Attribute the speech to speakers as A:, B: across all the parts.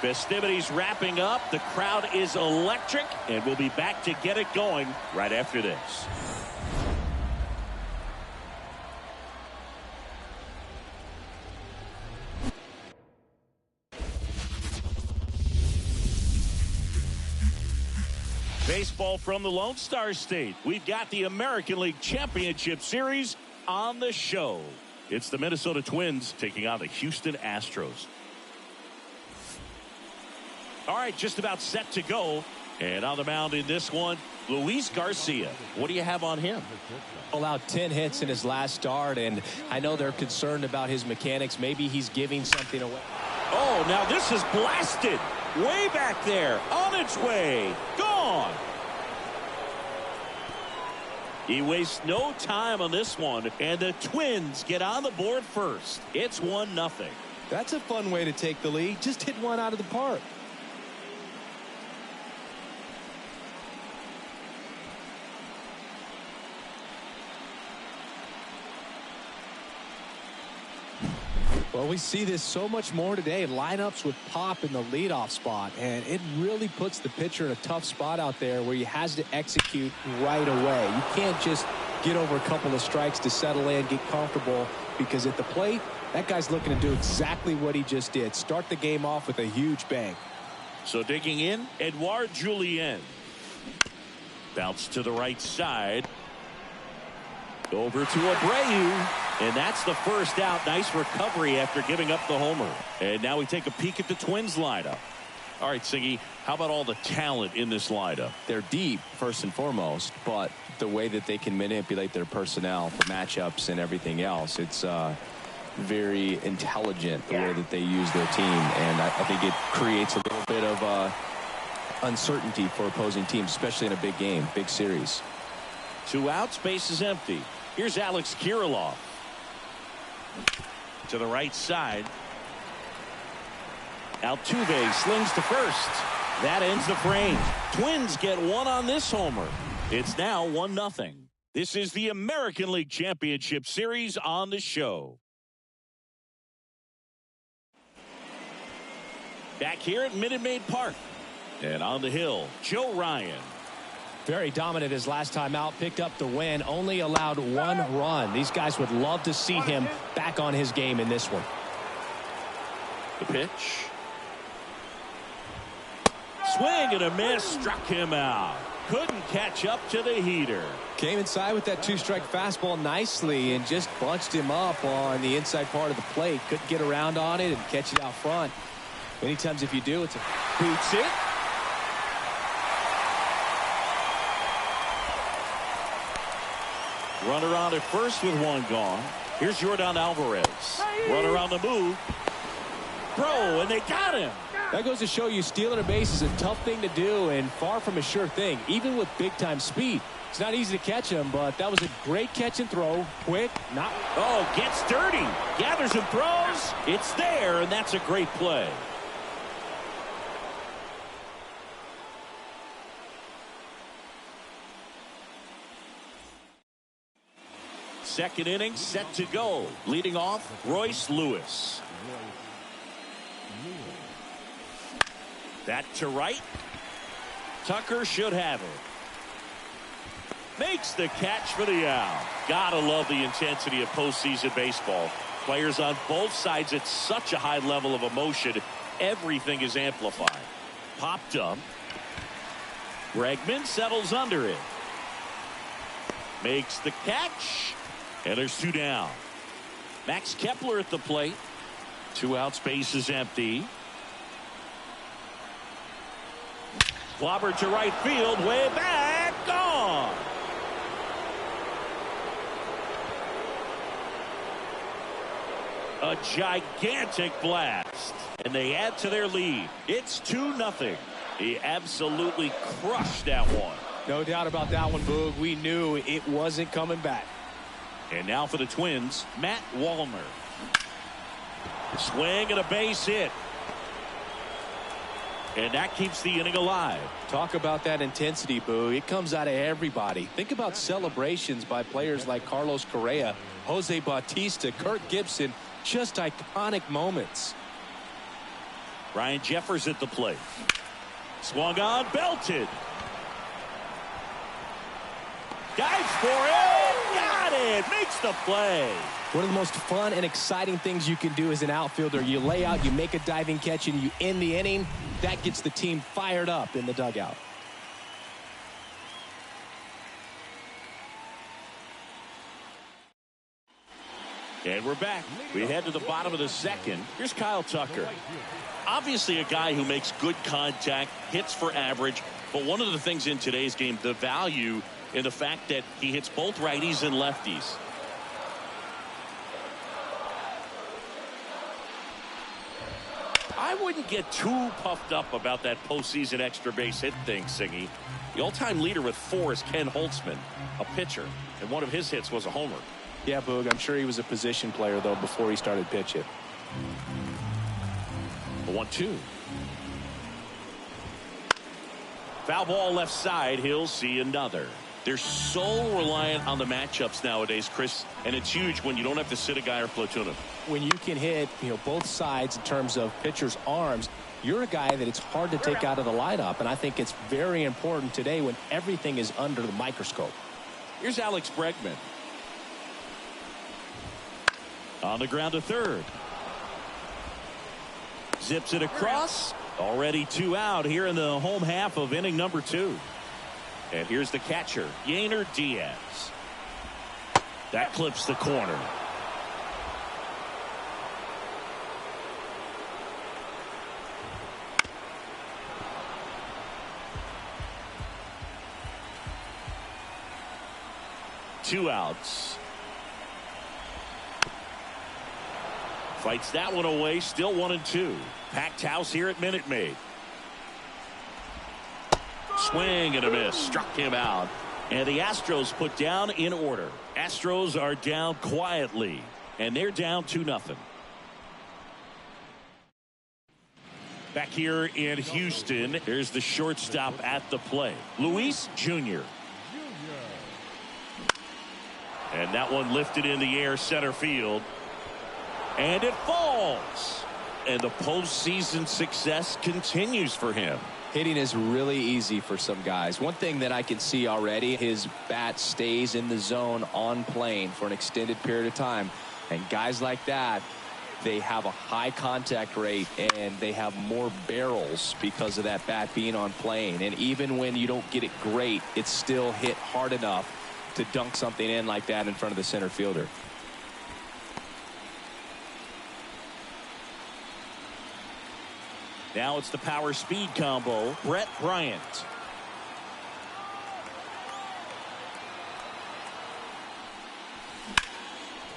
A: Festivities wrapping up. The crowd is electric, and we'll be back to get it going right after this. Baseball from the Lone Star State. We've got the American League Championship Series on the show. It's the Minnesota Twins taking on the Houston Astros. All right, just about set to go. And on the mound in this one, Luis Garcia. What do you have on him?
B: Allowed 10 hits in his last start, and I know they're concerned about his mechanics. Maybe he's giving something away.
A: Oh, now this is blasted. Way back there. On its way. Gone. He wastes no time on this one, and the Twins get on the board first. It's 1-0.
B: That's a fun way to take the lead. Just hit one out of the park. Well, we see this so much more today. Lineups with Pop in the leadoff spot, and it really puts the pitcher in a tough spot out there where he has to execute right away. You can't just get over a couple of strikes to settle in, get comfortable, because at the plate, that guy's looking to do exactly what he just did. Start the game off with a huge bang.
A: So digging in, Edouard Julien. Bounce to the right side. Over to Abreu. And that's the first out. Nice recovery after giving up the homer. And now we take a peek at the Twins lineup. All right, Siggy, how about all the talent in this lineup?
B: They're deep, first and foremost, but the way that they can manipulate their personnel for matchups and everything else, it's very intelligent the way that they use their team. And I think it creates a little bit of uncertainty for opposing teams, especially in a big game, big series.
A: 2 outs, base is empty. Here's Alex Kirilloff. To the right side. Altuve slings to first. That ends the frame. Twins get one on this homer. It's now 1-0. This is the American League Championship Series on the show. Back here at Minute Maid Park. And on the hill, Joe Ryan.
B: Very dominant his last time out, picked up the win, only allowed 1 run. These guys would love to see him back on his game in this one.
A: The pitch. Swing and a miss, struck him out. Couldn't catch up to the heater.
B: Came inside with that 2-strike fastball nicely and just bunched him up on the inside part of the plate. Couldn't get around on it and catch it out front. Many times if you do, it's a
A: boots it. Runner on at first with 1 gone. Here's Yordan Alvarez. Runner on the move. Throw, and they got him.
B: That goes to show you stealing a base is a tough thing to do and far from a sure thing, even with big-time speed. It's not easy to catch him, but that was a great catch and throw. Quick, not.
A: Oh, gets dirty. Gathers and throws. It's there, and that's a great play. Second inning set to go. Leading off, Royce Lewis. That to right. Tucker should have it. Makes the catch for the out. Gotta love the intensity of postseason baseball. Players on both sides at such a high level of emotion. Everything is amplified. Popped up. Bregman settles under it. Makes the catch. And there's 2 down. Max Kepler at the plate. 2 outs, base is empty. Clobbered to right field, way back, gone. A gigantic blast. And they add to their lead. It's 2-0. He absolutely crushed that one.
B: No doubt about that one, Boog. We knew it wasn't coming back.
A: And now for the Twins, Matt Wallner. Swing and a base hit. And that keeps the inning alive.
B: Talk about that intensity, Boo. It comes out of everybody. Think about celebrations by players like Carlos Correa, Jose Bautista, Kirk Gibson. Just iconic moments.
A: Ryan Jeffers at the plate. Swung on, belted. Dives for it. Got it. Makes the play.
B: One of the most fun and exciting things you can do as an outfielder. You lay out, you make a diving catch, and you end the inning. That gets the team fired up in the dugout.
A: And we're back. We head to the bottom of the second. Here's Kyle Tucker. Obviously a guy who makes good contact, hits for average, but one of the things in today's game, the value in the fact that he hits both righties and lefties. I wouldn't get too puffed up about that postseason extra base hit thing, Singy. The all-time leader with 4 is Ken Holtzman, a pitcher, and one of his hits was a homer.
B: Yeah, Boog, I'm sure he was a position player, though, before he started pitching.
A: 1-2. Foul ball left side. He'll see another. They're so reliant on the matchups nowadays, Chris, and it's huge when you don't have to sit a guy or platoon him.
B: When you can hit, both sides in terms of pitchers' arms, you're a guy that it's hard to take out of the lineup, and I think it's very important today when everything is under the microscope.
A: Here's Alex Bregman. On the ground to third. Zips it across. Already 2 out here in the home half of inning number 2. And here's the catcher, Yainer Diaz. That clips the corner. Two outs. Fights that one away. Still 1-2. Packed house here at Minute Maid. Swing and a miss. Struck him out. And the Astros put down in order. Astros are down quietly. And they're down 2-0. Back here in Houston, there's the shortstop at the plate, Luis Jr. And that one lifted in the air center field. And it falls. And the postseason success continues for him.
B: Hitting is really easy for some guys. One thing that I can see already, his bat stays in the zone on plane for an extended period of time. And guys like that, they have a high contact rate and they have more barrels because of that bat being on plane. And even when you don't get it great, it's still hit hard enough to dunk something in like that in front of the center fielder.
A: Now it's the power speed combo. Brett Bryant.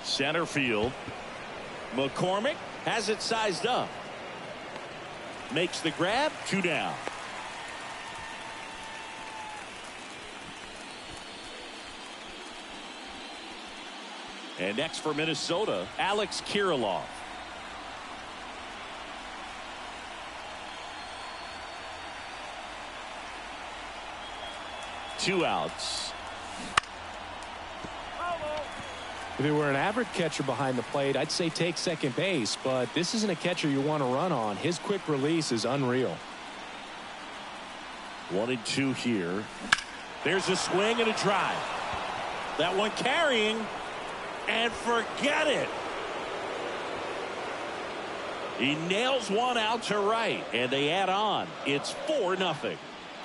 A: Center field. McCormick has it sized up. Makes the grab. 2 down. And next for Minnesota, Alex Kirilloff. Two outs.
B: If it were an average catcher behind the plate, I'd say take second base, but this isn't a catcher you want to run on. His quick release is unreal.
A: 1-2 here. There's a swing and a drive. That one carrying, and forget it. He nails one out to right, and they add on. It's 4-0.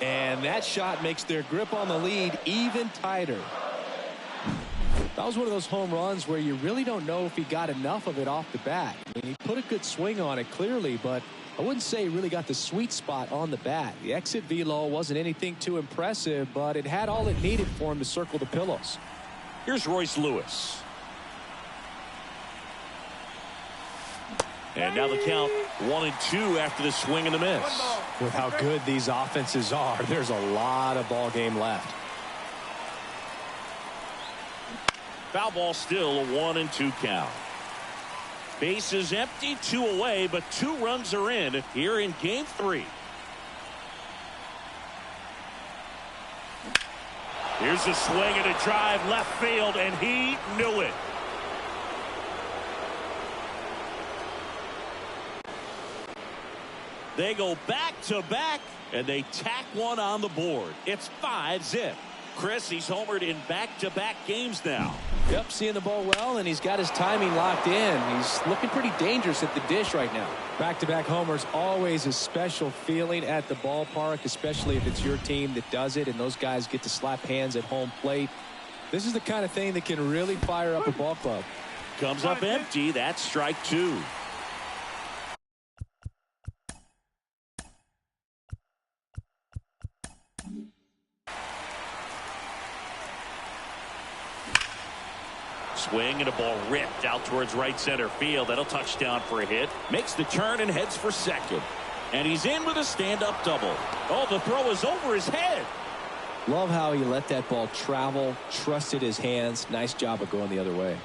B: And that shot makes their grip on the lead even tighter. That was one of those home runs where you really don't know if he got enough of it off the bat. I mean, he put a good swing on it clearly, but I wouldn't say he really got the sweet spot on the bat. The exit velo wasn't anything too impressive, but it had all it needed for him to circle the pillows.
A: Here's Royce Lewis. And now the count 1-2 after the swing and the miss.
B: With how good these offenses are, there's a lot of ball game left.
A: Foul ball, still a 1-2 count. Base is empty, 2 away, but 2 runs are in here in game 3. Here's a swing and a drive left field, and he knew it. They go back to back, and they tack one on the board. It's 5-zip. Chris, he's homered in back-to-back games now.
B: Yep, seeing the ball well, and he's got his timing locked in. He's looking pretty dangerous at the dish right now. Back-to-back homers, always a special feeling at the ballpark, especially if it's your team that does it, and those guys get to slap hands at home plate. This is the kind of thing that can really fire up a ball club.
A: Comes up empty. That's strike two. Swing and a ball ripped out towards right center field. That'll touch down for a hit. Makes the turn and heads for second. And he's in with a stand-up double. Oh, the throw is over his head.
B: Love how he let that ball travel, trusted his hands. Nice job of going the other way.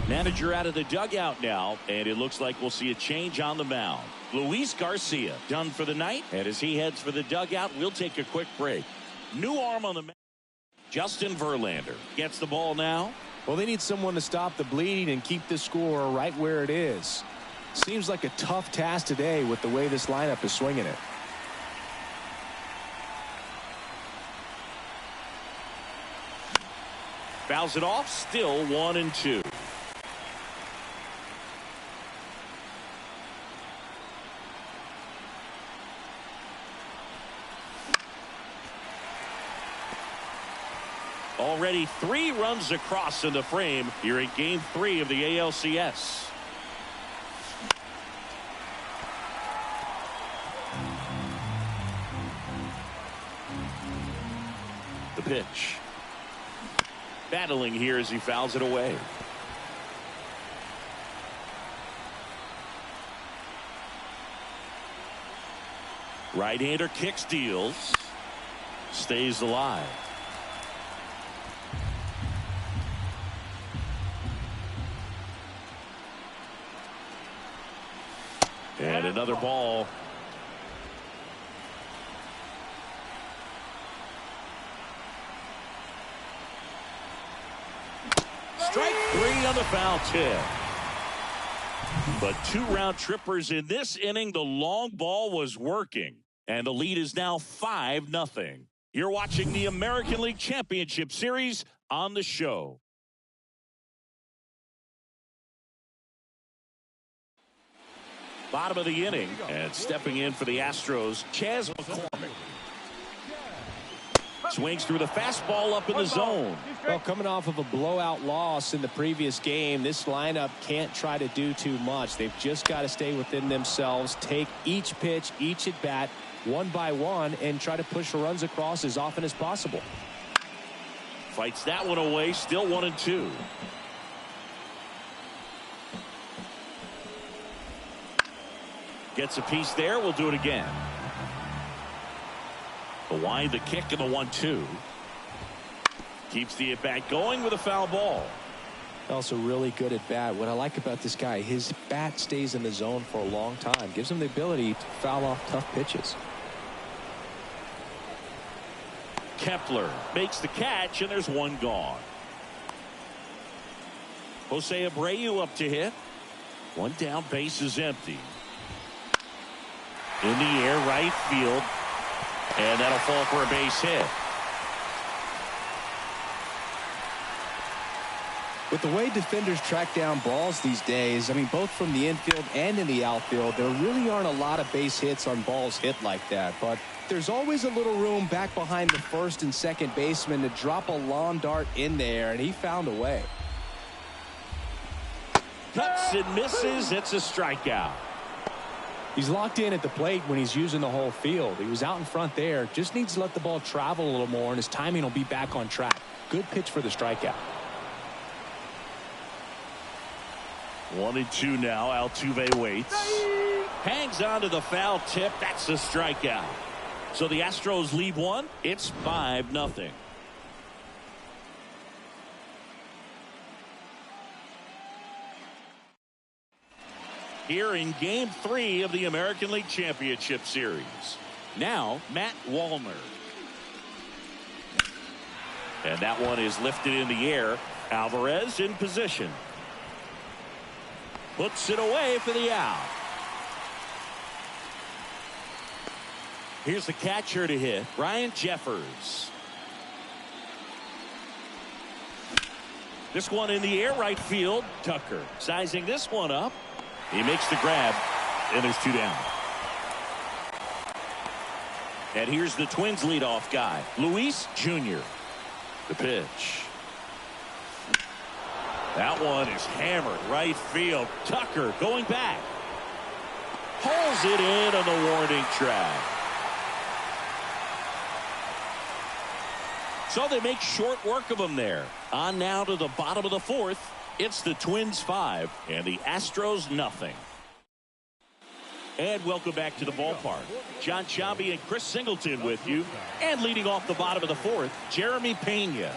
A: Manager out of the dugout now, and it looks like we'll see a change on the mound. Luis Garcia done for the night, and as he heads for the dugout, we'll take a quick break. New arm on the mound. Justin Verlander gets the ball now.
B: Well, they need someone to stop the bleeding and keep this score right where it is. Seems like a tough task today with the way this lineup is swinging it.
A: Fouls it off, still 1-2. Already 3 runs across in the frame here in Game 3 of the ALCS. The pitch. Battling here as he fouls it away. Right-hander kicks, deals. Stays alive. And another ball. Strike 3 on the foul tip. But 2 round trippers in this inning. The long ball was working. And the lead is now 5-0. You're watching the American League Championship Series on the show. Bottom of the inning, and stepping in for the Astros, Chas McCormick. Swings through the fastball up in the zone.
B: Well, coming off of a blowout loss in the previous game, this lineup can't try to do too much. They've just got to stay within themselves, take each pitch, each at bat, one by one, and try to push runs across as often as possible.
A: Fights that one away, still 1-2. Gets a piece there. We'll do it again. The wind, the kick, and the 1-2. Keeps the at-bat going with a foul ball.
B: Also really good at bat. What I like about this guy, his bat stays in the zone for a long time. Gives him the ability to foul off tough pitches.
A: Kepler makes the catch, and there's one gone. Jose Abreu up to hit. One down, base is empty. In the air, right field. And that'll fall for a base hit.
B: With the way defenders track down balls these days, I mean, both from the infield and in the outfield, there really aren't a lot of base hits on balls hit like that. But there's always a little room back behind the first and second baseman to drop a lawn dart in there, and he found a way.
A: Cuts and misses. It's a strikeout.
B: He's locked in at the plate when he's using the whole field. He was out in front there. Just needs to let the ball travel a little more, and his timing will be back on track. Good pitch for the strikeout.
A: 1-2 now. Altuve waits. Hangs on to the foul tip. That's a strikeout. So the Astros lead one. It's 5-0. Here in Game 3 of the American League Championship Series. Now, Matt Wallner. And that one is lifted in the air. Alvarez in position. Puts it away for the out. Here's the catcher to hit, Ryan Jeffers. This one in the air right field. Tucker sizing this one up. He makes the grab, and there's 2 down. And here's the Twins leadoff guy, Luis Jr. The pitch. That one is hammered right field. Tucker going back. Pulls it in on the warning track. So they make short work of him there. On now to the bottom of the 4th. It's the Twins 5 and the Astros nothing. And welcome back to the ballpark. John Sciambi and Chris Singleton with you. And leading off the bottom of the 4th, Jeremy Pena.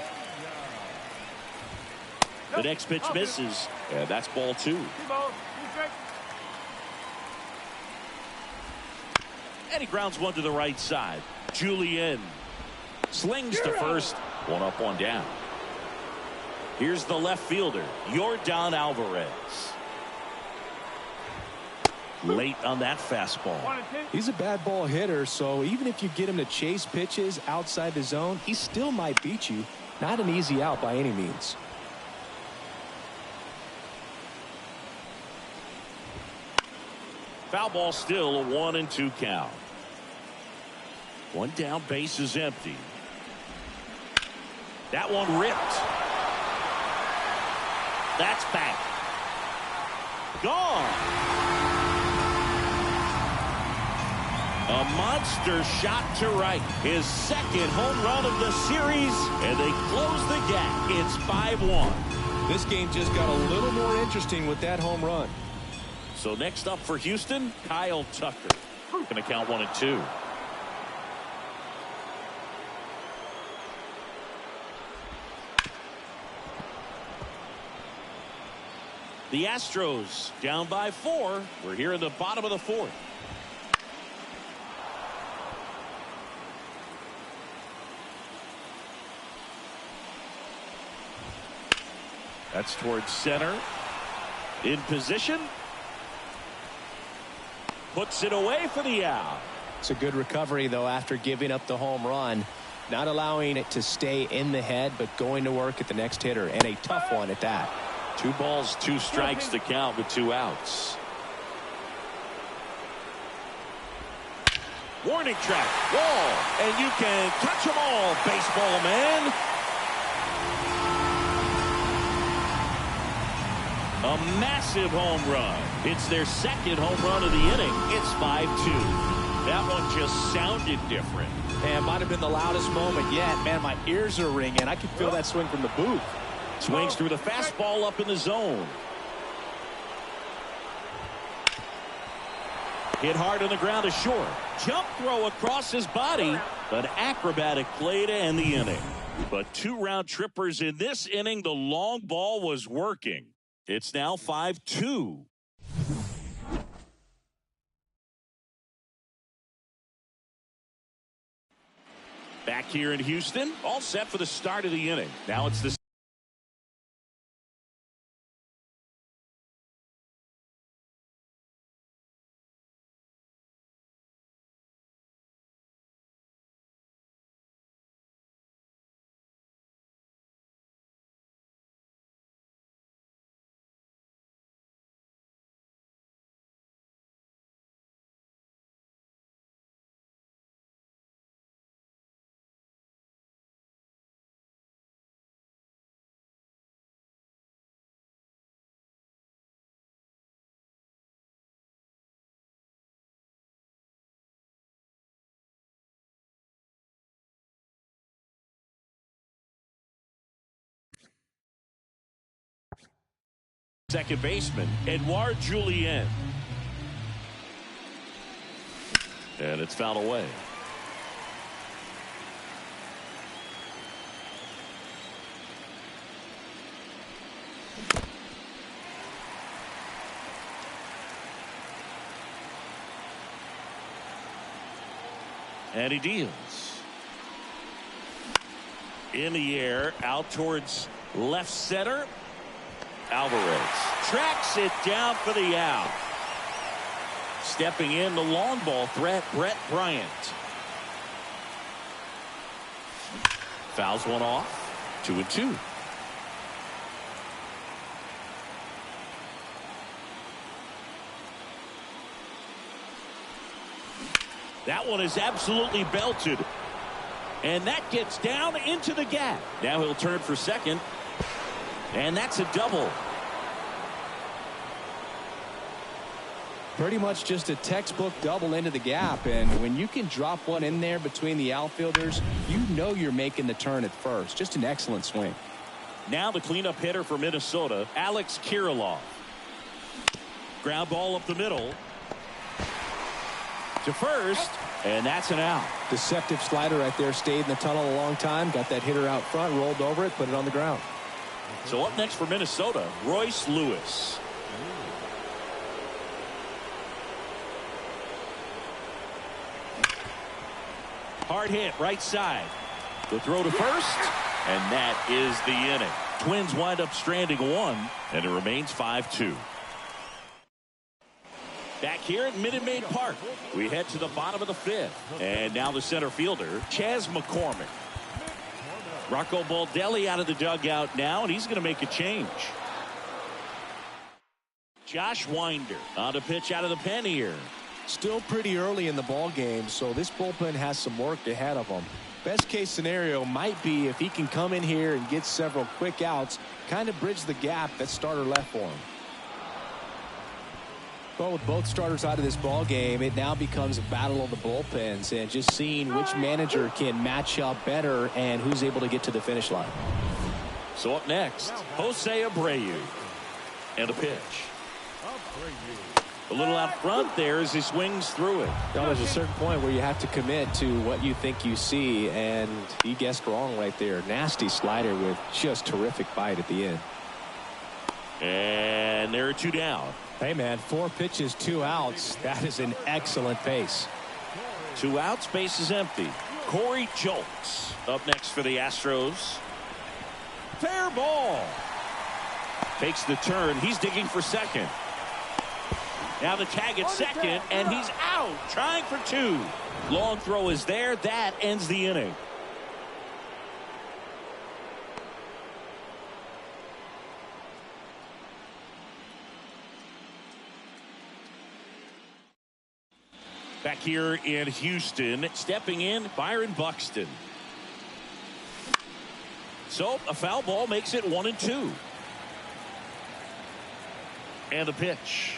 A: The next pitch misses, and that's ball 2. And he grounds one to the right side. Julien slings to first. 1 up, 1 down. Here's the left fielder, Yordan Alvarez. Late on that fastball.
B: He's a bad ball hitter, so even if you get him to chase pitches outside the zone, he still might beat you. Not an easy out by any means.
A: Foul ball, still a 1-2 count. 1 down, base is empty. That one ripped. That's back. Gone. A monster shot to right. His 2nd home run of the series, and they close the gap. It's 5-1.
B: This game just got a little more interesting with that home run.
A: So next up for Houston, Kyle Tucker. Going to count 1-2. The Astros down by 4. We're here in the bottom of the 4th. That's towards center. In position. Puts it away for the out.
B: It's a good recovery, though, after giving up the home run. Not allowing it to stay in the head, but going to work at the next hitter, and a tough one at that.
A: 2 balls, 2 strikes to count with 2 outs. Warning track, wall, and you can catch them all, baseball man. A massive home run. It's their 2nd home run of the inning. It's 5-2. That one just sounded different.
B: Man, might have been the loudest moment yet. Man, my ears are ringing. I can feel that swing from the booth.
A: Swings through the fastball up in the zone. Hit hard on the ground to short. Jump throw across his body. An acrobatic play to end the inning. But 2 round trippers in this inning. The long ball was working. It's now 5-2. Back here in Houston, all set for the start of the inning. Now it's the second baseman, Edouard Julien. And it's fouled away. And he deals. In the air, out towards left center. Alvarez tracks it down for the out. Stepping in, the long ball threat, Brett Bryant. Fouls one off. 2-2. That one is absolutely belted. And that gets down into the gap. Now he'll turn for second. And that's a double.
B: Pretty much just a textbook double into the gap. And when you can drop one in there between the outfielders, you know you're making the turn at first. Just an excellent swing.
A: Now the cleanup hitter for Minnesota, Alex Kirilloff. Ground ball up the middle. To first, and that's an out.
B: Deceptive slider right there. Stayed in the tunnel a long time. Got that hitter out front, rolled over it, put it on the ground.
A: So up next for Minnesota, Royce Lewis. Hard hit, right side. The throw to first, and that is the inning. Twins wind up stranding one, and it remains 5-2. Back here at Minute Maid Park, we head to the bottom of the fifth. And now the center fielder, Chas McCormick. Rocco Baldelli out of the dugout now, and he's going to make a change. Josh Winder on a pitch out of the pen here.
B: Still pretty early in the ball game, so this bullpen has some work ahead of them. Best case scenario might be if he can come in here and get several quick outs, kind of bridge the gap that starter left for him. Well, with both starters out of this ball game, it now becomes a battle of the bullpens and just seeing which manager can match up better and who's able to get to the finish line.
A: So up next, Jose Abreu. And a pitch. A little out front there as he swings through it.
B: Now, there's a certain point where you have to commit to what you think you see, and he guessed wrong right there. Nasty slider with just terrific bite at the end.
A: And there are two down.
B: Hey, man, 4 pitches, 2 outs. That is an excellent pace.
A: 2 outs, base is empty. Corey Julks up next for the Astros. Fair ball. Takes the turn. He's digging for second. Now the tag at second, and he's out, trying for 2. Long throw is there. That ends the inning. Back here in Houston, stepping in, Byron Buxton. So a foul ball makes it 1-2. And the pitch.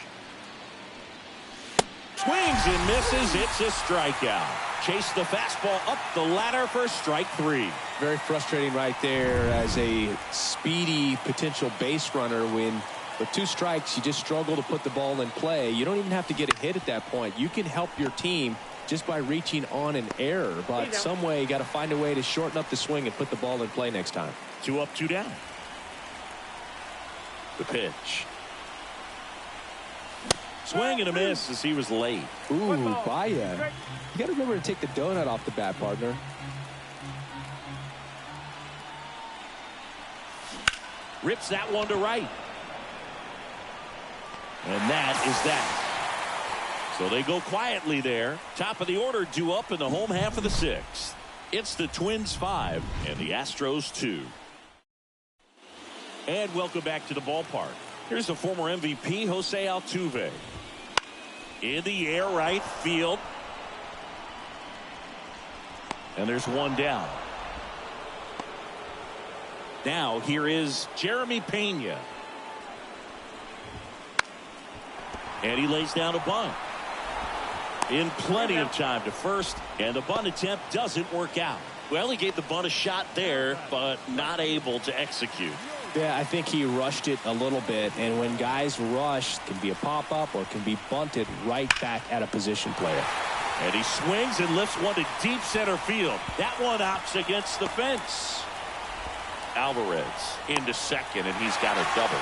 A: Swings and misses. It's a strikeout. Chase the fastball up the ladder for strike 3.
B: Very frustrating right there as a speedy potential base runner when with 2 strikes, you just struggle to put the ball in play. You don't even have to get a hit at that point. You can help your team just by reaching on an error. But some way, you got to find a way to shorten up the swing and put the ball in play next time. 2
A: up, 2 down. The pitch. Swing and a miss as he was late.
B: Ooh, Baya. You got to remember to take the donut off the bat, partner.
A: Rips that one to right. And that is that. So they go quietly there. Top of the order due up in the home half of the 6th. It's the Twins 5 and the Astros 2. And welcome back to the ballpark. Here's the former MVP, Jose Altuve. In the air, right field. And there's one down. Now here is Jeremy Pena. And he lays down a bunt. In plenty of time to first, and the bunt attempt doesn't work out. Well, he gave the bunt a shot there, but not able to execute.
B: Yeah, I think he rushed it a little bit, and when guys rush, it can be a pop-up or it can be bunted right back at a position player.
A: And he swings and lifts one to deep center field. That one opts against the fence. Alvarez into second, and he's got a double.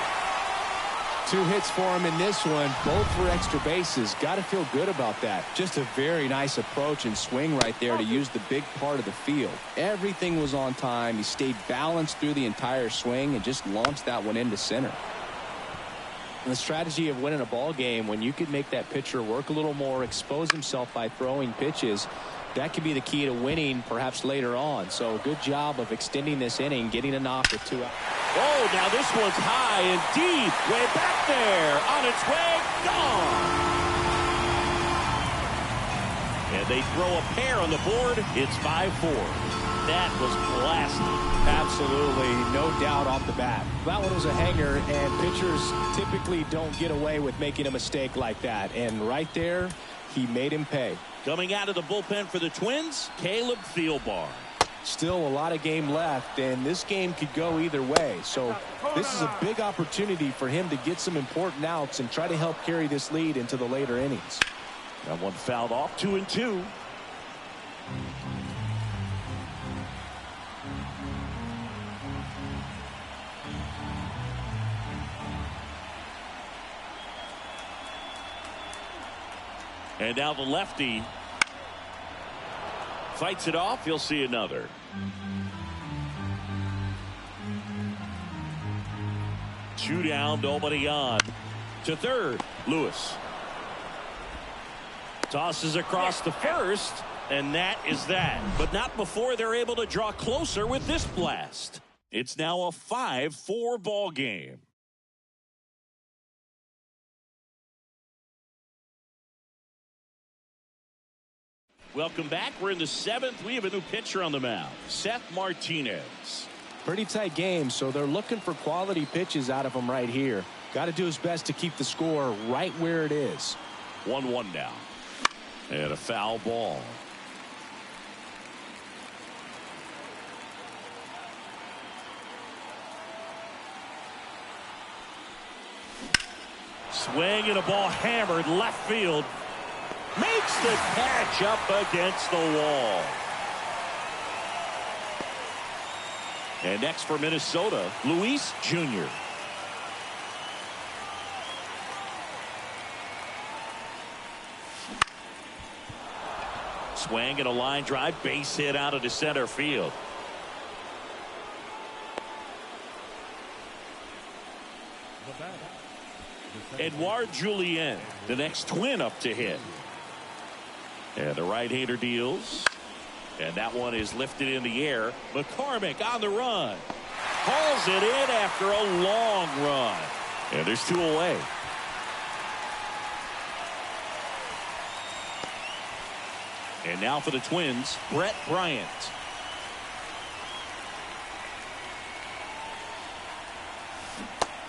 B: 2 hits for him in this one, both for extra bases. Got to feel good about that. Just a very nice approach and swing right there to use the big part of the field. Everything was on time. He stayed balanced through the entire swing and just launched that one into center. And the strategy of winning a ball game, when you can make that pitcher work a little more, expose himself by throwing pitches, that could be the key to winning perhaps later on. So good job of extending this inning, getting a knock with 2 outs.
A: Oh, now this one's high and deep, way back there, on its way, gone. And they throw a pair on the board. It's 5-4. That was blasted.
B: Absolutely, no doubt off the bat. That one was a hanger, and pitchers typically don't get away with making a mistake like that. And right there, he made him pay.
A: Coming out of the bullpen for the Twins, Caleb Thielbar.
B: Still a lot of game left, and this game could go either way. So this is a big opportunity for him to get some important outs and try to help carry this lead into the later innings.
A: That one fouled off, 2-2. And now the lefty fights it off. You'll see another. Two down, nobody on. To third, Lewis. Tosses across the first, and that is that. But not before they're able to draw closer with this blast. It's now a 5-4 ball game. Welcome back. We're in the 7th. We have a new pitcher on the mound, Seth Martinez.
B: Pretty tight game, so they're looking for quality pitches out of him right here. Got to do his best to keep the score right where it is.
A: 1-1 now. And a foul ball. Swing and a ball hammered left field. Makes the catch up against the wall. And next for Minnesota, Luis Jr. Swing and a line drive, base hit out into center field. Edouard Julien, the next Twin up to hit. And the right-hander deals. And that one is lifted in the air. McCormick on the run. Hauls it in after a long run. And there's 2 away. And now for the Twins, Brett Bryant.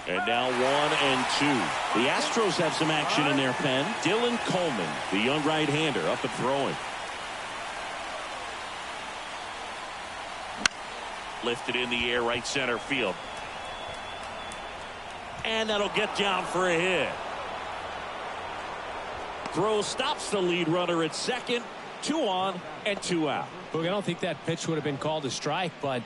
A: And now 1-2. The Astros have some action in their pen. Dylan Coleman, the young right-hander, up and throwing. Lifted in the air, right center field. And that'll get down for a hit. Throw stops the lead runner at second. 2 on and 2 out.
B: Look, I don't think that pitch would have been called a strike, but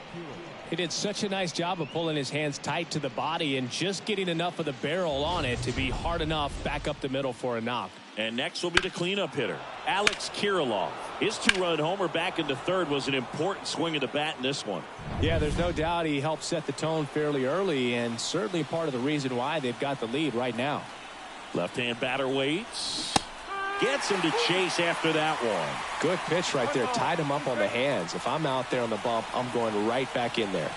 B: he did such a nice job of pulling his hands tight to the body and just getting enough of the barrel on it to be hard enough back up the middle for a knock.
A: And next will be the cleanup hitter, Alex Kirilloff. His 2-run homer back into third was an important swing of the bat in this one.
B: Yeah, there's no doubt he helped set the tone fairly early, and certainly part of the reason why they've got the lead right now.
A: Left-hand batter waits. Gets him to chase after that one.
B: Good pitch right there. Tied him up on the hands. If I'm out there on the bump, I'm going right back in there.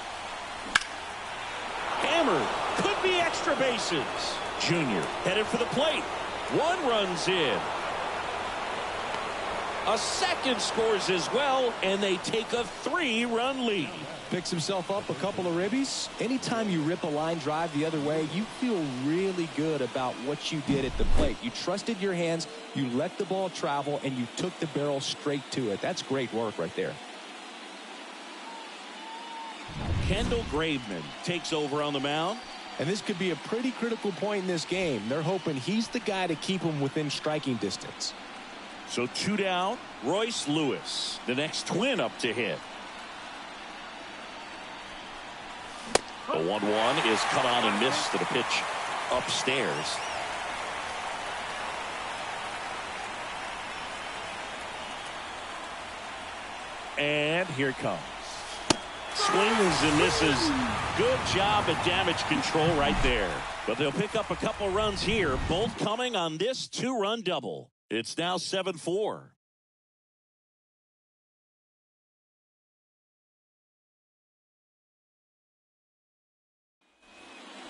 A: Hammered. Could be extra bases. Junior headed for the plate. 1 runs in. A second scores as well, and they take a 3-run lead.
B: Picks himself up a couple of ribbies. Anytime you rip a line drive the other way, you feel really good about what you did at the plate. You trusted your hands, you let the ball travel, and you took the barrel straight to it. That's great work right there.
A: Kendall Graveman takes over on the mound.
B: And this could be a pretty critical point in this game. They're hoping he's the guy to keep them within striking distance.
A: So 2 down, Royce Lewis, the next Twin up to hit. The 1-1 is cut on and missed to the pitch upstairs. And here it comes. Swings and misses. Good job at damage control right there. But they'll pick up a couple runs here, both coming on this two-run double. It's now 7-4.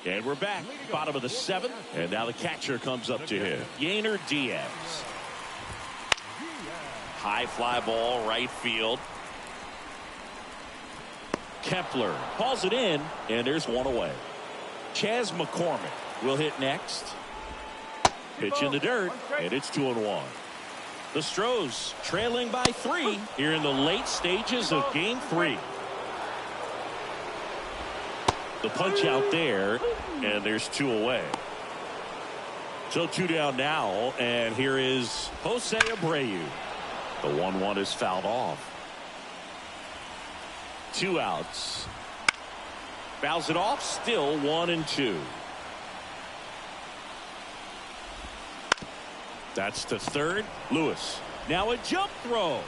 A: And we're back, bottom of the seventh, and now the catcher comes up to hit. Yainer Diaz. High fly ball, right field. Kepler calls it in, and there's one away. Chas McCormick will hit next. Pitch in the dirt, and it's 2-1. The Astros trailing by 3 here in the late stages of Game 3. The punch out there, and there's 2 away. So 2 down now, and here is Jose Abreu. The 1-1 is fouled off. 2 outs. Fouls it off, still 1-2. That's to third. Lewis. Now a jump throw.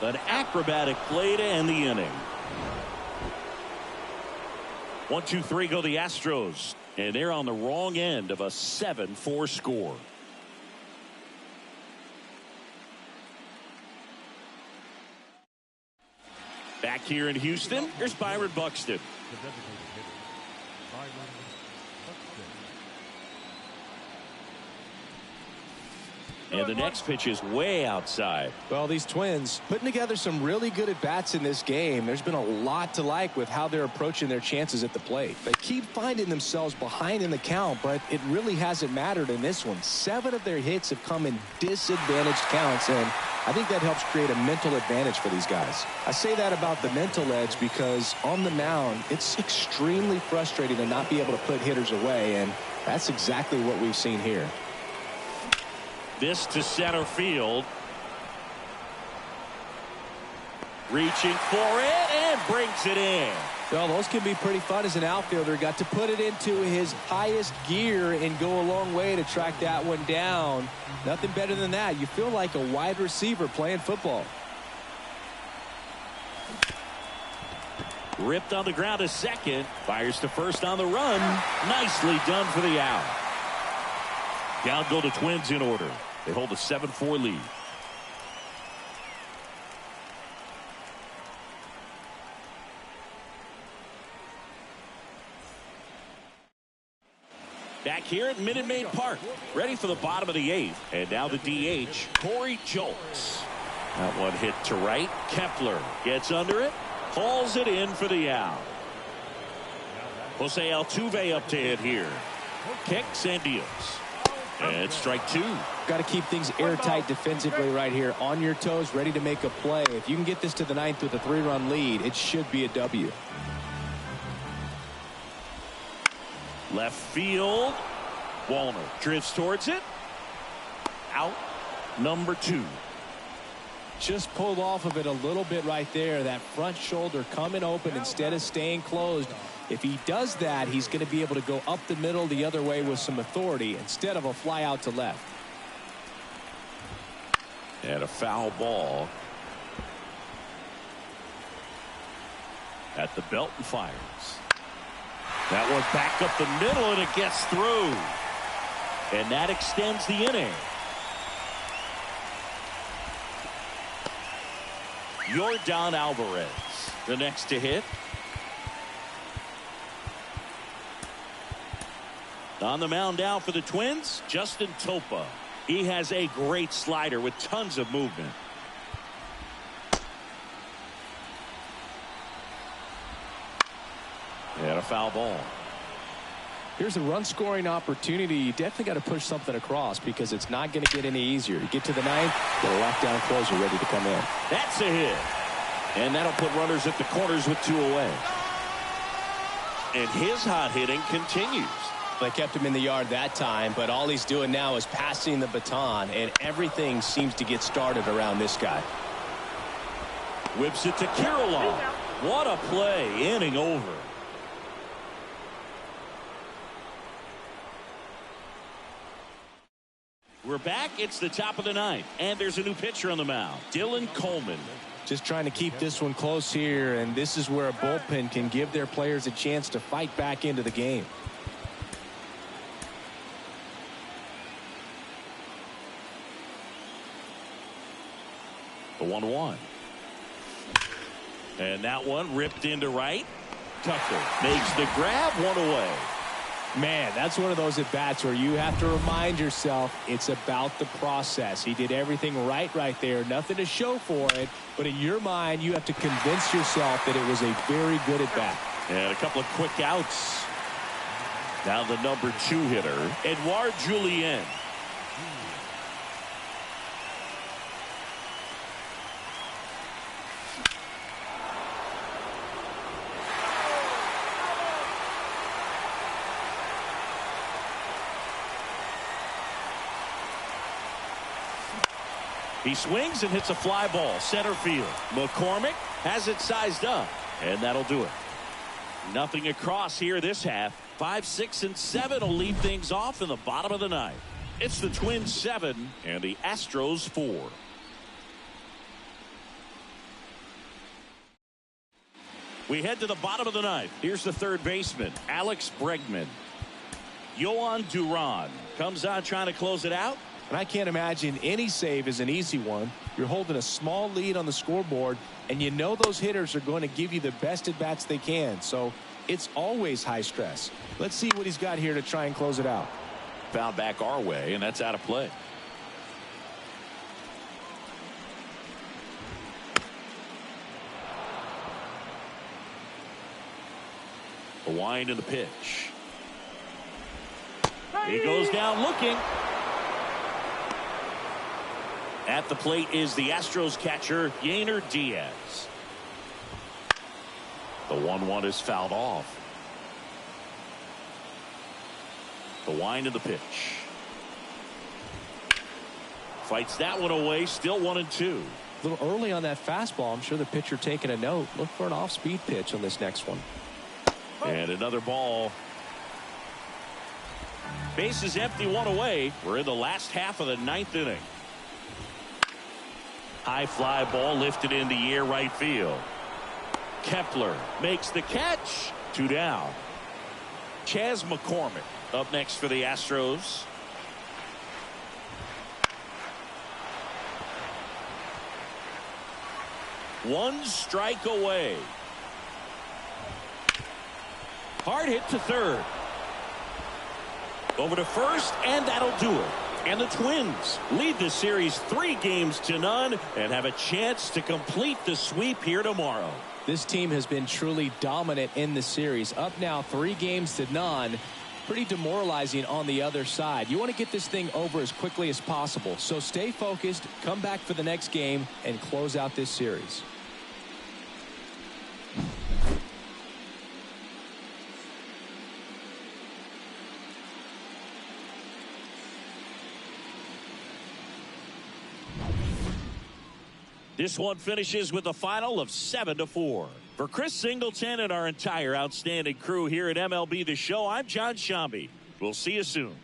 A: An acrobatic play to end the inning. 1-2-3 go the Astros, and they're on the wrong end of a 7-4 score. Back here in Houston, here's Byron Buxton. And the next pitch is way outside.
B: Well, these Twins putting together some really good at-bats in this game. There's been a lot to like with how they're approaching their chances at the plate. They keep finding themselves behind in the count, but it really hasn't mattered in this one. 7 of their hits have come in disadvantaged counts, and I think that helps create a mental advantage for these guys. I say that about the mental edge because on the mound, it's extremely frustrating to not be able to put hitters away, and that's exactly what we've seen here.
A: This to center field. Reaching for it and brings it in.
B: Well, those can be pretty fun as an outfielder. Got to put it into his highest gear and go a long way to track that one down. Nothing better than that. You feel like a wide receiver playing football.
A: Ripped on the ground to second. Fires to first on the run. Nicely done for the out. Down go the Twins in order. They hold a 7-4 lead. Back here at Minute Maid Park, ready for the bottom of the 8th. And now the DH, Corey Julks. That one hit to right. Kepler gets under it, hauls it in for the out. Jose Altuve up to hit here. Kicks and deals. And strike 2.
B: Got to keep things airtight defensively right here. On your toes, ready to make a play. If you can get this to the 9th with a 3-run lead, it should be a W.
A: Left field. Wallner drifts towards it. Out number 2.
B: Just pulled off of it a little bit right there. That front shoulder coming open instead of staying closed. If he does that, he's going to be able to go up the middle the other way with some authority instead of a fly out to left.
A: And a foul ball at the belt and fires. That one back up the middle, and it gets through. And that extends the inning. Yordan Alvarez, the next to hit. On the mound now for the Twins, Justin Topa. He has a great slider with tons of movement. And a foul ball.
B: Here's a run scoring opportunity. You definitely got to push something across because it's not going to get any easier. You get to the 9th, get a lockdown closer ready to come in.
A: That's a hit. And that'll put runners at the corners with 2 away. And his hot hitting continues.
B: They kept him in the yard that time, but all he's doing now is passing the baton, and everything seems to get started around this guy.
A: Whips it to Kirilloff. What a play. Inning over. We're back. It's the top of the 9th, and there's a new pitcher on the mound. Dylan Coleman.
B: Just trying to keep this one close here, and this is where a bullpen can give their players a chance to fight back into the game.
A: The 1-1. And that one ripped into right. Tucker makes the grab, one away.
B: Man, that's one of those at-bats where you have to remind yourself it's about the process. He did everything right there. Nothing to show for it. But in your mind, you have to convince yourself that it was a very good at-bat.
A: And a couple of quick outs. Now the number 2 hitter, Edouard Julien. He swings and hits a fly ball center field. McCormick has it sized up, and that'll do it. Nothing across here this half. 5, 6, and 7 will lead things off in the bottom of the ninth. It's the Twins 7 and the Astros 4. We head to the bottom of the ninth. Here's the third baseman, Alex Bregman. Yohan Duran comes on trying to close it out.
B: And I can't imagine any save is an easy one. You're holding a small lead on the scoreboard, and you know those hitters are going to give you the best at-bats they can. So it's always high stress. Let's see what he's got here to try and close it out.
A: Found back our way, and that's out of play. A wind in the pitch. He goes down looking. At the plate is the Astros catcher, Yainer Diaz. The 1-1 is fouled off. The wind of the pitch. Fights that one away, still 1-2.
B: A little early on that fastball. I'm sure the pitcher taking a note. Look for an off-speed pitch on this next one.
A: And another ball. Base is empty, one away. We're in the last half of the ninth inning. High fly ball lifted in the air right field. Kepler makes the catch. 2 down. Chas McCormick up next for the Astros. One strike away. Hard hit to third. Over to first, and that'll do it. And the Twins lead the series 3-0 and have a chance to complete the sweep here tomorrow.
B: This team has been truly dominant in the series. Up now 3-0. Pretty demoralizing on the other side. You want to get this thing over as quickly as possible. So stay focused, come back for the next game, and close out this series.
A: This one finishes with a final of 7-4. For Chris Singleton and our entire outstanding crew here at MLB The Show, I'm John Shambi. We'll see you soon.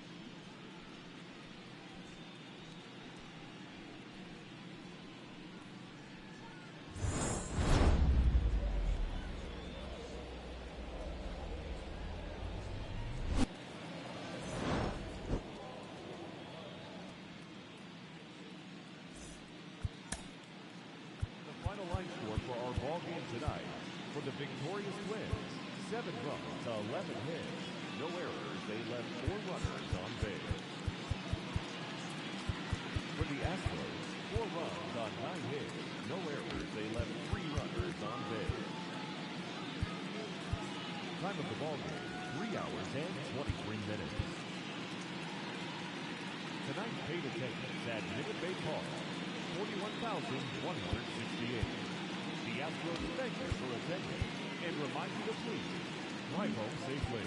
C: Tonight, for the victorious Twins, 7 runs, 11 hits, no errors. They left 4 runners on base. For the Astros, 4 runs on 9 hits, no errors. They left 3 runners on base. Time of the ball game, 3 hours and 23 minutes. Tonight's paid attendance at Minute Maid Park, 41,168. The Astros thank you for attending and remind you to please drive home safely.